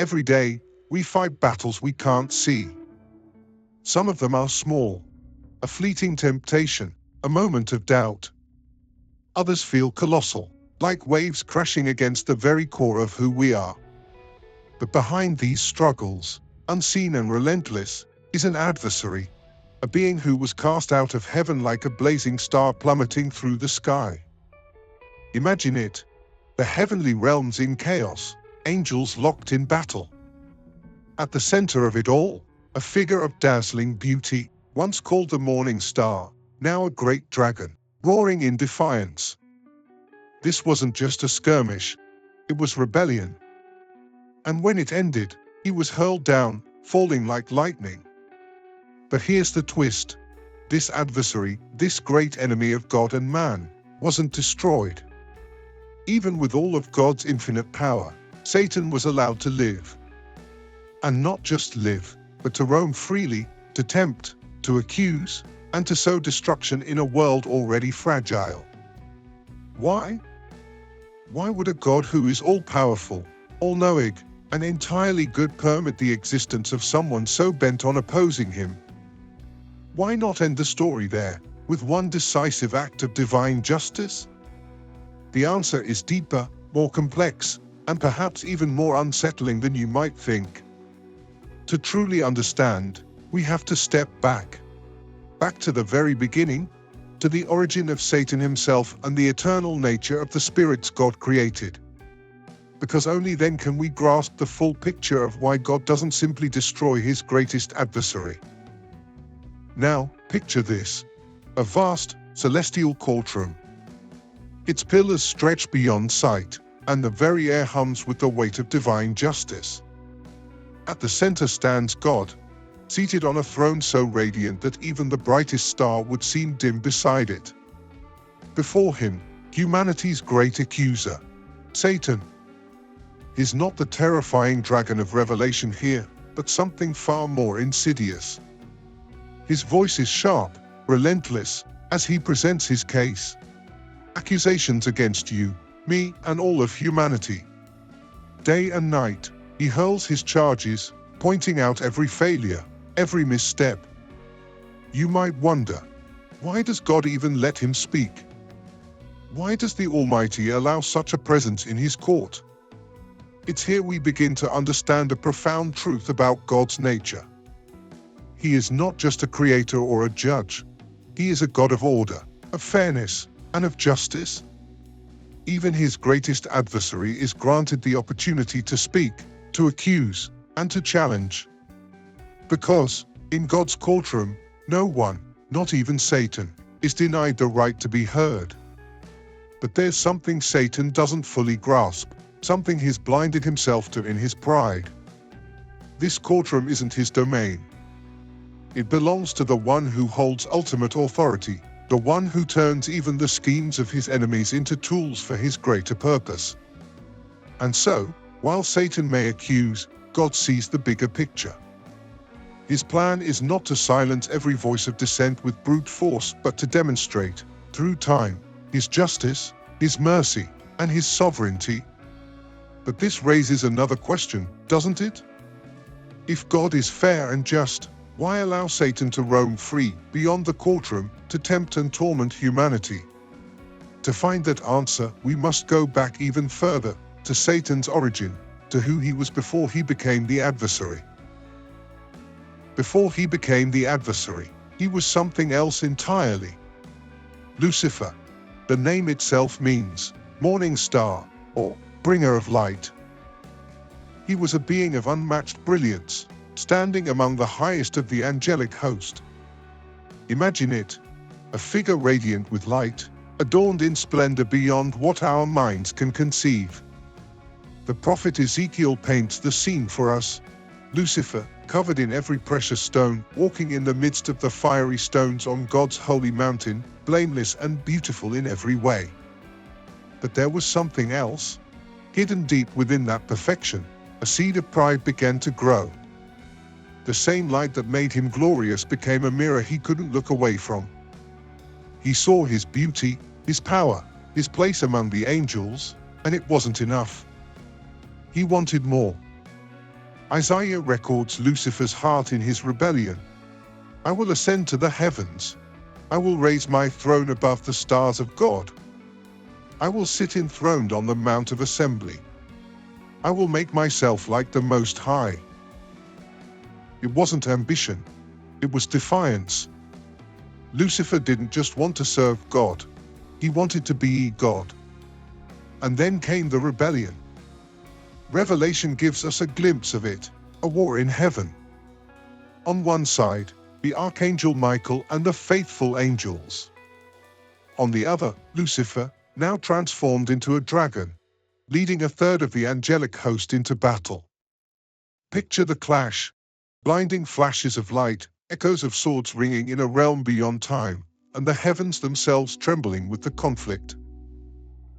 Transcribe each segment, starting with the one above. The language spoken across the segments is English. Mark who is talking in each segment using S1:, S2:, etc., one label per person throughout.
S1: Every day, we fight battles we can't see. Some of them are small, a fleeting temptation, a moment of doubt. Others feel colossal, like waves crashing against the very core of who we are. But behind these struggles, unseen and relentless, is an adversary, a being who was cast out of heaven like a blazing star plummeting through the sky. Imagine it, the heavenly realms in chaos, angels locked in battle. At the center of it all, a figure of dazzling beauty, once called the morning star, now a great dragon, roaring in defiance. This wasn't just a skirmish, it was rebellion. And when it ended, he was hurled down, falling like lightning. But here's the twist. This adversary, this great enemy of God and man, wasn't destroyed. Even with all of God's infinite power, Satan was allowed to live. And not just live, but to roam freely, to tempt, to accuse, and to sow destruction in a world already fragile. Why? Why would a God who is all-powerful, all-knowing, and entirely good permit the existence of someone so bent on opposing him? Why not end the story there, with one decisive act of divine justice? The answer is deeper, more complex, and perhaps even more unsettling than you might think. To truly understand, we have to step back to the very beginning, to the origin of Satan himself and the eternal nature of the spirits God created. Because only then can we grasp the full picture of why God doesn't simply destroy his greatest adversary. Now, picture this: a vast, celestial courtroom. Its pillars stretch beyond sight, and the very air hums with the weight of divine justice. At the center stands God, seated on a throne so radiant that even the brightest star would seem dim beside it. Before him, humanity's great accuser, Satan. He's not the terrifying dragon of Revelation here, but something far more insidious. His voice is sharp, relentless, as he presents his case. Accusations against you, me, and all of humanity. Day and night, he hurls his charges, pointing out every failure, every misstep. You might wonder, why does God even let him speak? Why does the Almighty allow such a presence in his court? It's here we begin to understand a profound truth about God's nature. He is not just a creator or a judge. He is a God of order, of fairness, and of justice. Even his greatest adversary is granted the opportunity to speak, to accuse, and to challenge. Because, in God's courtroom, no one, not even Satan, is denied the right to be heard. But there's something Satan doesn't fully grasp, something he's blinded himself to in his pride. This courtroom isn't his domain. It belongs to the one who holds ultimate authority, the one who turns even the schemes of his enemies into tools for his greater purpose. And so, while Satan may accuse, God sees the bigger picture. His plan is not to silence every voice of dissent with brute force, but to demonstrate, through time, his justice, his mercy, and his sovereignty. But this raises another question, doesn't it? If God is fair and just, why allow Satan to roam free, beyond the courtroom, to tempt and torment humanity? To find that answer, we must go back even further, to Satan's origin, to who he was before he became the adversary. Before he became the adversary, he was something else entirely. Lucifer. The name itself means morning star, or bringer of light. He was a being of unmatched brilliance, standing among the highest of the angelic host. Imagine it, a figure radiant with light, adorned in splendor beyond what our minds can conceive. The prophet Ezekiel paints the scene for us. Lucifer, covered in every precious stone, walking in the midst of the fiery stones on God's holy mountain, blameless and beautiful in every way. But there was something else. Hidden deep within that perfection, a seed of pride began to grow. The same light that made him glorious became a mirror he couldn't look away from. He saw his beauty, his power, his place among the angels, and it wasn't enough. He wanted more. Isaiah records Lucifer's heart in his rebellion. I will ascend to the heavens. I will raise my throne above the stars of God. I will sit enthroned on the Mount of Assembly. I will make myself like the Most High. It wasn't ambition. It was defiance. Lucifer didn't just want to serve God. He wanted to be God. And then came the rebellion. Revelation gives us a glimpse of it, a war in heaven. On one side, the archangel Michael and the faithful angels. On the other, Lucifer, now transformed into a dragon, leading a third of the angelic host into battle. Picture the clash. Blinding flashes of light, echoes of swords ringing in a realm beyond time, and the heavens themselves trembling with the conflict.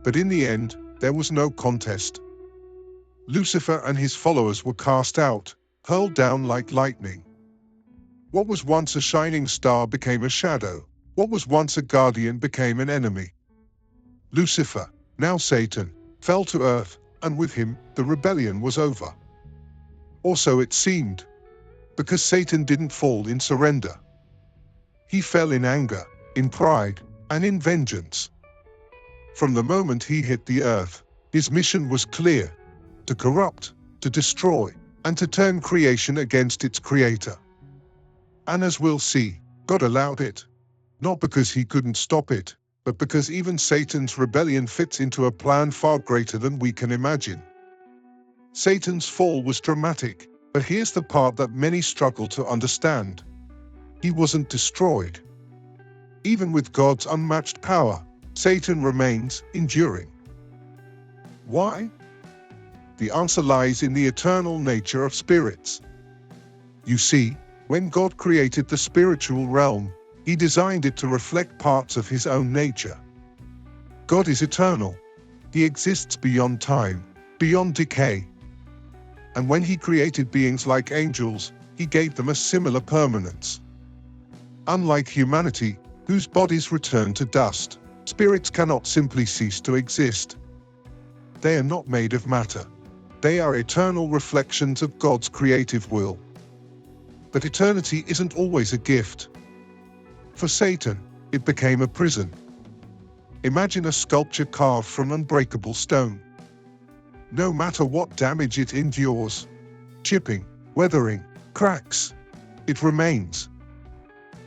S1: But in the end, there was no contest. Lucifer and his followers were cast out, hurled down like lightning. What was once a shining star became a shadow. What was once a guardian became an enemy. Lucifer, now Satan, fell to earth, and with him, the rebellion was over. Or so it seemed. Because Satan didn't fall in surrender. He fell in anger, in pride, and in vengeance. From the moment he hit the earth, his mission was clear: to corrupt, to destroy, and to turn creation against its creator. And as we'll see, God allowed it. Not because he couldn't stop it, but because even Satan's rebellion fits into a plan far greater than we can imagine. Satan's fall was dramatic, but here's the part that many struggle to understand. He wasn't destroyed. Even with God's unmatched power, Satan remains enduring. Why? The answer lies in the eternal nature of spirits. You see, when God created the spiritual realm, he designed it to reflect parts of his own nature. God is eternal. He exists beyond time, beyond decay. And when he created beings like angels, he gave them a similar permanence. Unlike humanity, whose bodies return to dust, spirits cannot simply cease to exist. They are not made of matter. They are eternal reflections of God's creative will. But eternity isn't always a gift. For Satan, it became a prison. Imagine a sculpture carved from unbreakable stone. No matter what damage it endures, chipping, weathering, cracks, it remains.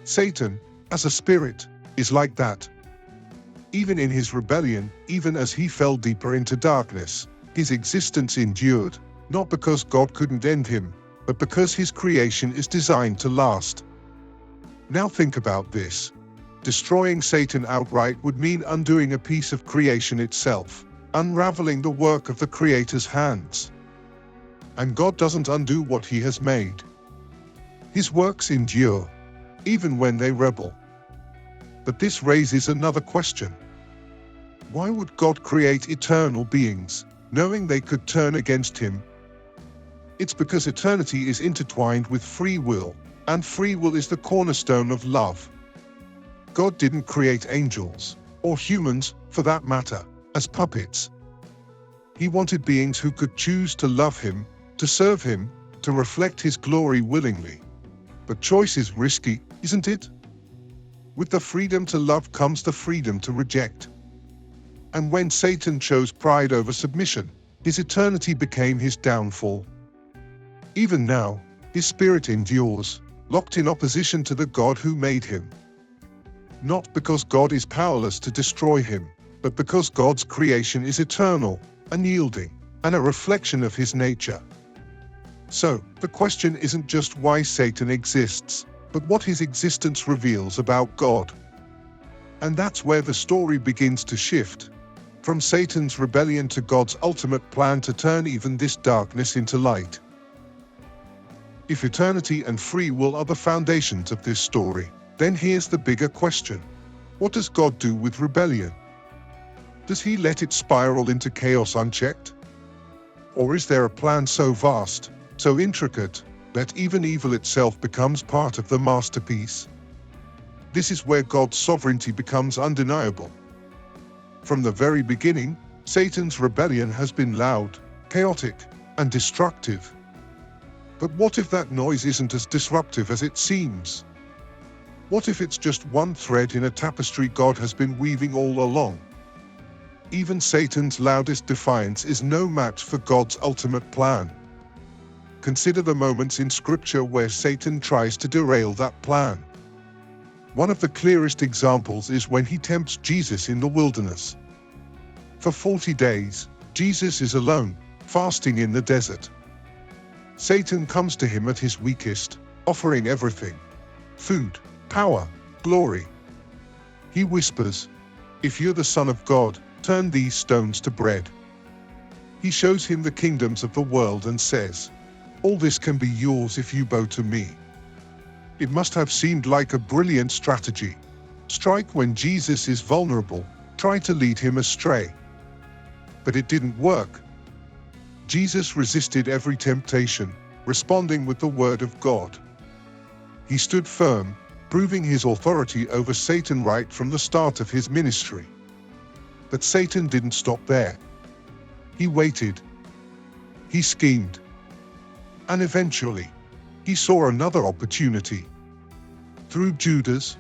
S1: Satan, as a spirit, is like that. Even in his rebellion, even as he fell deeper into darkness, his existence endured, not because God couldn't end him, but because his creation is designed to last. Now think about this. Destroying Satan outright would mean undoing a piece of creation itself, unraveling the work of the Creator's hands. And God doesn't undo what he has made. His works endure, even when they rebel. But this raises another question. Why would God create eternal beings, knowing they could turn against him? It's because eternity is intertwined with free will, and free will is the cornerstone of love. God didn't create angels, or humans, for that matter, as puppets. He wanted beings who could choose to love him, to serve him, to reflect his glory willingly. But choice is risky, isn't it? With the freedom to love comes the freedom to reject. And when Satan chose pride over submission, his eternity became his downfall. Even now, his spirit endures, locked in opposition to the God who made him. Not because God is powerless to destroy him, but because God's creation is eternal, unyielding, and a reflection of his nature. So, the question isn't just why Satan exists, but what his existence reveals about God. And that's where the story begins to shift. From Satan's rebellion to God's ultimate plan to turn even this darkness into light. If eternity and free will are the foundations of this story, then here's the bigger question. What does God do with rebellion? Does he let it spiral into chaos unchecked? Or is there a plan so vast, so intricate, that even evil itself becomes part of the masterpiece? This is where God's sovereignty becomes undeniable. From the very beginning, Satan's rebellion has been loud, chaotic, and destructive. But what if that noise isn't as disruptive as it seems? What if it's just one thread in a tapestry God has been weaving all along? Even Satan's loudest defiance is no match for God's ultimate plan. Consider the moments in Scripture where Satan tries to derail that plan. One of the clearest examples is when he tempts Jesus in the wilderness. For 40 days, Jesus is alone, fasting in the desert. Satan comes to him at his weakest, offering everything: food, power, glory. He whispers, "If you're the Son of God, turn these stones to bread." He shows him the kingdoms of the world and says, "All this can be yours if you bow to me." It must have seemed like a brilliant strategy. Strike when Jesus is vulnerable, try to lead him astray. But it didn't work. Jesus resisted every temptation, responding with the word of God. He stood firm, proving his authority over Satan right from the start of his ministry. But Satan didn't stop there. He waited. He schemed. And eventually, he saw another opportunity. Through Judas,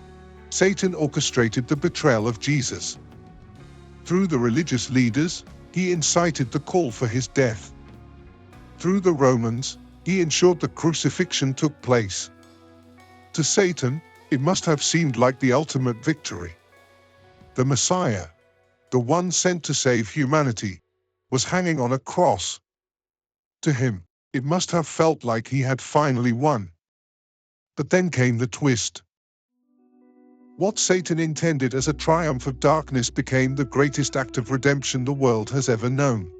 S1: Satan orchestrated the betrayal of Jesus. Through the religious leaders, he incited the call for his death. Through the Romans, he ensured the crucifixion took place. To Satan, it must have seemed like the ultimate victory. The Messiah, the one sent to save humanity, was hanging on a cross. To him, it must have felt like he had finally won. But then came the twist. What Satan intended as a triumph of darkness became the greatest act of redemption the world has ever known.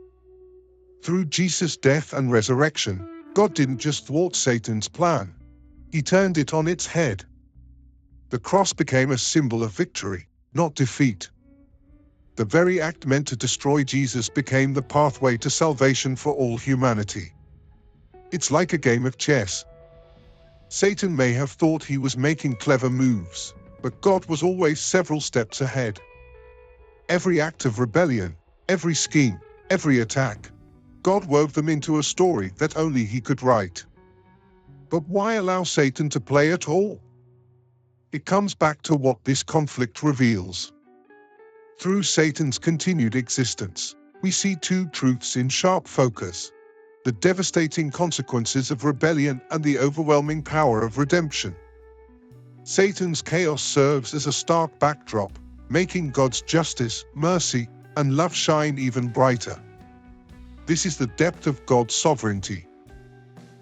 S1: Through Jesus' death and resurrection, God didn't just thwart Satan's plan. He turned it on its head. The cross became a symbol of victory, not defeat. The very act meant to destroy Jesus became the pathway to salvation for all humanity. It's like a game of chess. Satan may have thought he was making clever moves, but God was always several steps ahead. Every act of rebellion, every scheme, every attack, God wove them into a story that only he could write. But why allow Satan to play at all? It comes back to what this conflict reveals. Through Satan's continued existence, we see two truths in sharp focus: the devastating consequences of rebellion and the overwhelming power of redemption. Satan's chaos serves as a stark backdrop, making God's justice, mercy, and love shine even brighter. This is the depth of God's sovereignty.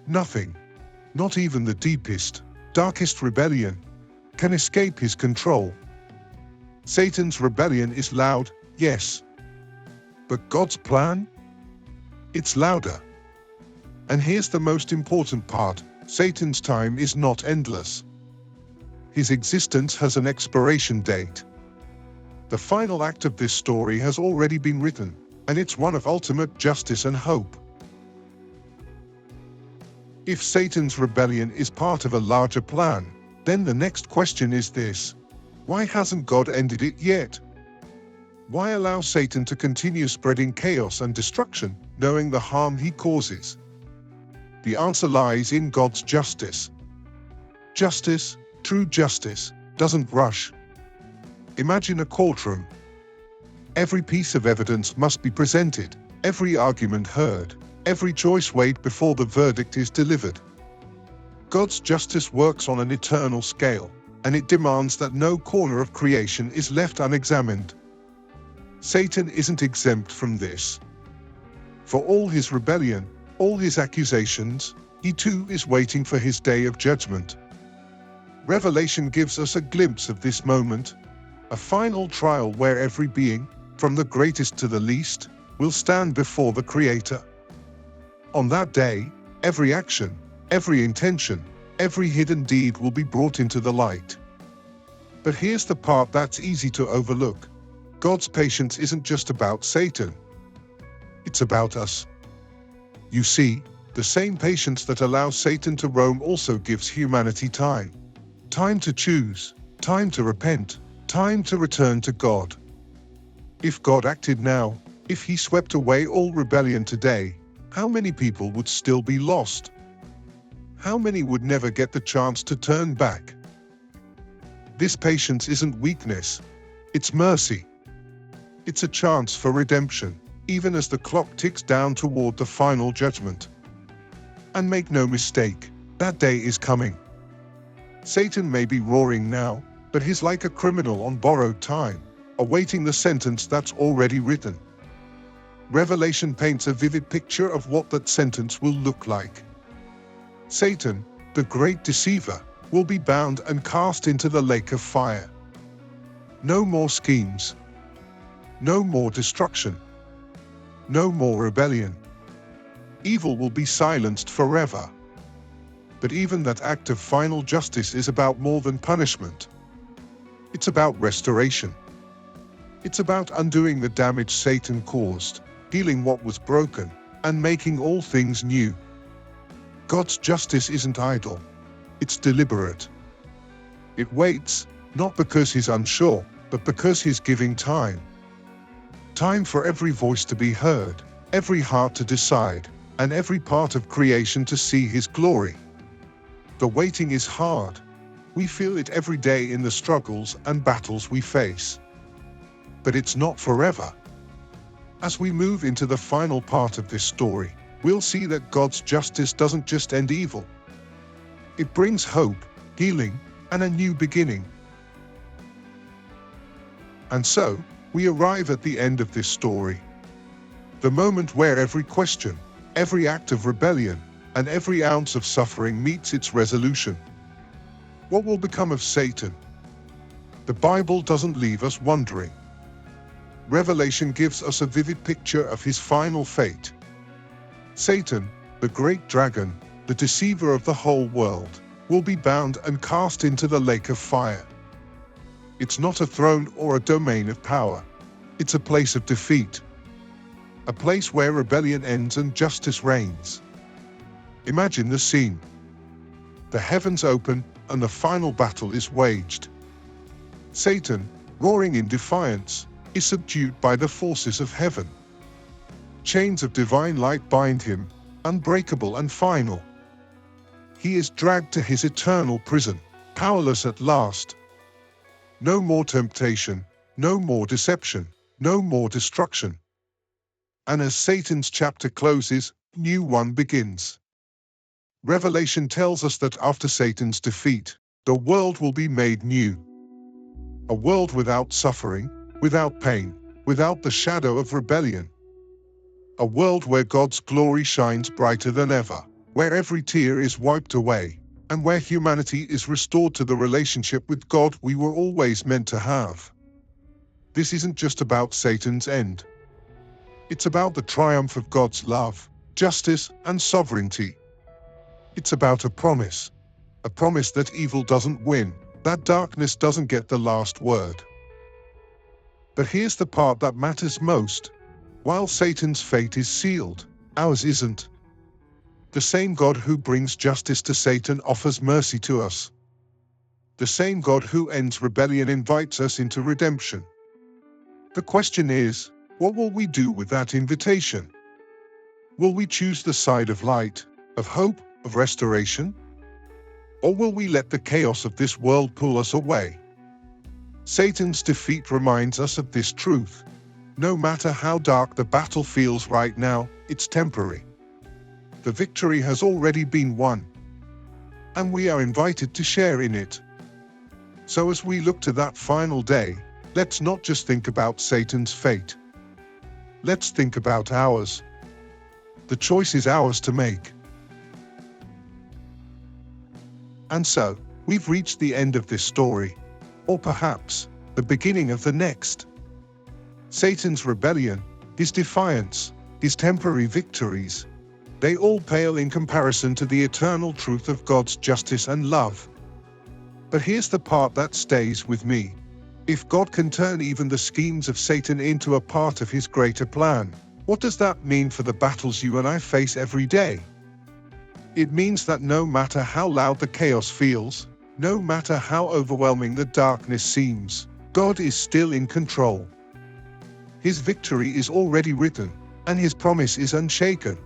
S1: Nothing, not even the deepest, darkest rebellion, can escape his control. Satan's rebellion is loud, yes. But God's plan? It's louder. And here's the most important part: Satan's time is not endless. His existence has an expiration date. The final act of this story has already been written, and it's one of ultimate justice and hope. If Satan's rebellion is part of a larger plan, then the next question is this: why hasn't God ended it yet? Why allow Satan to continue spreading chaos and destruction, knowing the harm he causes? The answer lies in God's justice. Justice, true justice, doesn't rush. Imagine a courtroom. Every piece of evidence must be presented, every argument heard, every choice weighed before the verdict is delivered. God's justice works on an eternal scale, and it demands that no corner of creation is left unexamined. Satan isn't exempt from this. For all his rebellion, all his accusations, he too is waiting for his day of judgment. Revelation gives us a glimpse of this moment, a final trial where every being, from the greatest to the least, will stand before the Creator. On that day, every action, every intention, every hidden deed will be brought into the light. But here's the part that's easy to overlook. God's patience isn't just about Satan. It's about us. You see, the same patience that allows Satan to roam also gives humanity time. Time to choose, time to repent, time to return to God. If God acted now, if he swept away all rebellion today, how many people would still be lost? how many would never get the chance to turn back? This patience isn't weakness, it's mercy. It's a chance for redemption, even as the clock ticks down toward the final judgment. And make no mistake, that day is coming. Satan may be roaring now, but he's like a criminal on borrowed time, awaiting the sentence that's already written. Revelation paints a vivid picture of what that sentence will look like. Satan, the great deceiver, will be bound and cast into the lake of fire. No more schemes. No more destruction. No more rebellion. Evil will be silenced forever. But even that act of final justice is about more than punishment. It's about restoration. It's about undoing the damage Satan caused, healing what was broken, and making all things new. God's justice isn't idle. It's deliberate. It waits, not because he's unsure, but because he's giving time. Time for every voice to be heard, every heart to decide, and every part of creation to see his glory. The waiting is hard. We feel it every day in the struggles and battles we face. But it's not forever. As we move into the final part of this story, we'll see that God's justice doesn't just end evil. It brings hope, healing, and a new beginning. And so, we arrive at the end of this story. The moment where every question, every act of rebellion, and every ounce of suffering meets its resolution. What will become of Satan? The Bible doesn't leave us wondering. Revelation gives us a vivid picture of his final fate. Satan, the great dragon, the deceiver of the whole world, will be bound and cast into the lake of fire. It's not a throne or a domain of power. It's a place of defeat. A place where rebellion ends and justice reigns. Imagine the scene. The heavens open and the final battle is waged. Satan, roaring in defiance, is subdued by the forces of heaven. Chains of divine light bind him, unbreakable and final. He is dragged to his eternal prison, powerless at last. No more temptation, no more deception, no more destruction. And as Satan's chapter closes, a new one begins. Revelation tells us that after Satan's defeat, the world will be made new. A world without suffering, without pain, without the shadow of rebellion. A world where God's glory shines brighter than ever, where every tear is wiped away, and where humanity is restored to the relationship with God we were always meant to have. This isn't just about Satan's end. It's about the triumph of God's love, justice, and sovereignty. It's about a promise that evil doesn't win, that darkness doesn't get the last word. But here's the part that matters most. While Satan's fate is sealed, ours isn't. The same God who brings justice to Satan offers mercy to us. The same God who ends rebellion invites us into redemption. The question is, what will we do with that invitation? Will we choose the side of light, of hope, of restoration? Or will we let the chaos of this world pull us away? Satan's defeat reminds us of this truth. No matter how dark the battle feels right now, it's temporary. The victory has already been won, and we are invited to share in it. So as we look to that final day, let's not just think about Satan's fate. Let's think about ours. The choice is ours to make. And so, we've reached the end of this story, or perhaps the beginning of the next. Satan's rebellion, his defiance, his temporary victories, they all pale in comparison to the eternal truth of God's justice and love. But here's the part that stays with me. If God can turn even the schemes of Satan into a part of his greater plan, what does that mean for the battles you and I face every day? It means that no matter how loud the chaos feels, no matter how overwhelming the darkness seems, God is still in control. His victory is already written, and his promise is unshaken.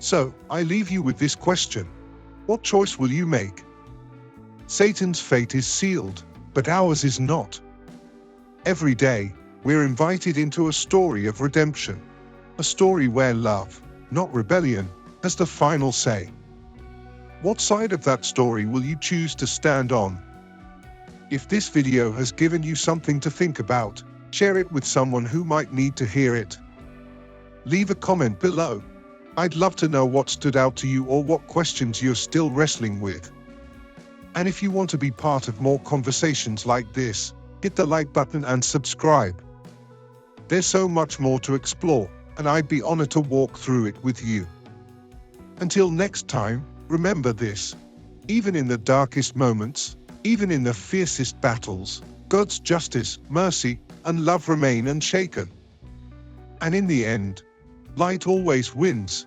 S1: So, I leave you with this question. What choice will you make? Satan's fate is sealed, but ours is not. Every day, we're invited into a story of redemption. A story where love, not rebellion, has the final say. What side of that story will you choose to stand on? If this video has given you something to think about, share it with someone who might need to hear it. Leave a comment below. I'd love to know what stood out to you or what questions you're still wrestling with. And if you want to be part of more conversations like this, hit the like button and subscribe. There's so much more to explore, and I'd be honored to walk through it with you. Until next time, remember this: even in the darkest moments, even in the fiercest battles, God's justice, mercy, and love remain unshaken. And in the end, light always wins.